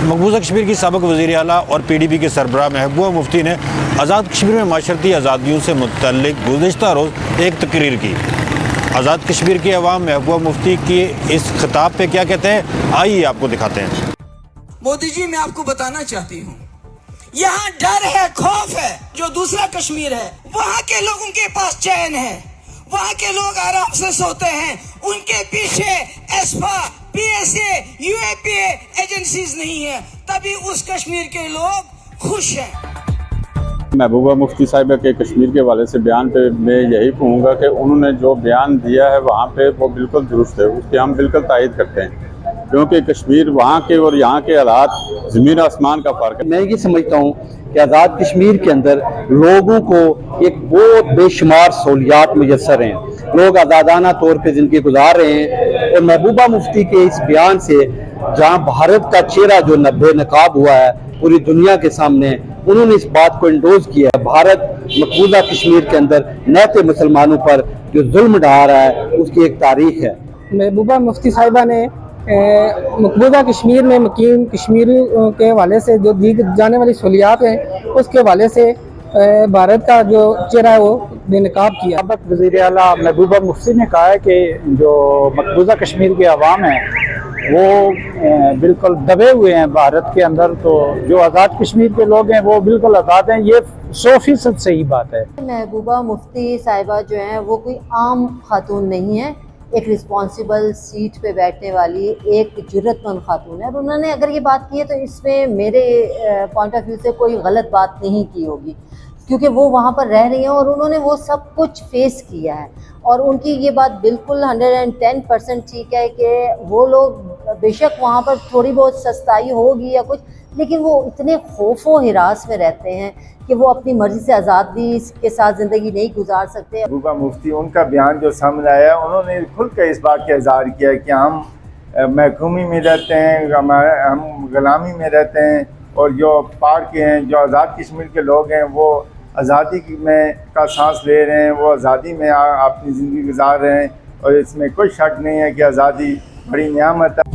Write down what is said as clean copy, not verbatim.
مقبوضہ کشمیر کی سابق وزیر اعلیٰ اور PDP کے سربراہ محبوبہ مفتی نے آزاد کشمیر میں معاشرتی آزادیوں سے متعلق گزشتہ روز ایک تقریر کی۔ آزاد کشمیر کے عوام محبوبہ مفتی کے اس خطاب پہ کیا کہتے ہیں، آئیے آپ کو دکھاتے ہیں۔ مودی جی، میں آپ کو بتانا چاہتی ہوں، یہاں ڈر ہے، خوف ہے، جو دوسرا کشمیر ہے وہاں کے لوگوں کے پاس چین ہے، وہاں کے لوگ آرام سے سوتے ہیں، ان کے پیچھے ایسپا، PSA، UAPA ایجنسیز نہیں ہیں، تبھی اس کشمیر کے لوگ خوش ہیں۔ محبوبہ مفتی صاحبہ کے کشمیر کے حوالے سے بیان پہ میں یہی کہوں گا کہ انہوں نے جو بیان دیا ہے وہاں پہ وہ بالکل درست ہے، اس کی ہم بالکل تائید کرتے ہیں، کیونکہ کشمیر وہاں کے اور یہاں کے حالات زمین آسمان کا فرق ہے۔ میں یہ سمجھتا ہوں کہ آزاد کشمیر کے اندر لوگوں کو ایک بہت بے شمار سہولیات میسر ہیں، لوگ آزادانہ طور پہ زندگی گزار رہے ہیں، اور محبوبہ مفتی کے اس بیان سے جہاں بھارت کا چہرہ جو بے نقاب ہوا ہے پوری دنیا کے سامنے، انہوں نے اس بات کو انڈوز کیا ہے۔ بھارت مقبوضہ کشمیر کے اندر نہتے مسلمانوں پر جو ظلم ڈھا رہا ہے اس کی ایک تاریخ ہے۔ محبوبہ مفتی صاحبہ نے مقبوضہ کشمیر میں مقیم کشمیریوں کے حوالے سے جو دی جانے والی سہولیات ہیں اس کے حوالے سے بھارت کا جو چہرہ ہے وہ بے نقاب کیا۔ سابق وزیر اعلیٰ محبوبہ مفتی نے کہا ہے کہ جو مقبوضہ کشمیر کے عوام ہیں وہ بالکل دبے ہوئے ہیں بھارت کے اندر، تو جو آزاد کشمیر کے لوگ ہیں وہ بالکل آزاد ہیں۔ یہ 100% صحیح بات ہے۔ محبوبہ مفتی صاحبہ جو ہیں وہ کوئی عام خاتون نہیں ہے، ایک رسپانسیبل سیٹ پہ بیٹھنے والی ایک جرت مند خاتون ہے، اور انہوں نے اگر یہ بات کی ہے تو اس میں میرے پوائنٹ آف ویو سے کوئی غلط بات نہیں کی ہوگی، کیونکہ وہ وہاں پر رہ رہی ہیں اور انہوں نے وہ سب کچھ فیس کیا ہے، اور ان کی یہ بات بالکل 110% ٹھیک ہے کہ وہ لوگ بے شک وہاں پر تھوڑی بہت سستائی ہوگی یا کچھ، لیکن وہ اتنے خوف و ہراس میں رہتے ہیں کہ وہ اپنی مرضی سے آزادی کے ساتھ زندگی نہیں گزار سکتے۔ محبوبہ مفتی ان کا بیان جو سامنے آیا ہے، انہوں نے کھل کے اس بات کا اظہار کیا ہے کہ ہم محکومی میں رہتے ہیں، ہم غلامی میں رہتے ہیں، اور جو پار کے ہیں، جو آزاد کشمیر کے لوگ ہیں، وہ آزادی میں کا سانس لے رہے ہیں، وہ آزادی میں اپنی زندگی گزار رہے ہیں، اور اس میں کوئی شک نہیں ہے کہ آزادی بڑی نعمت ہے۔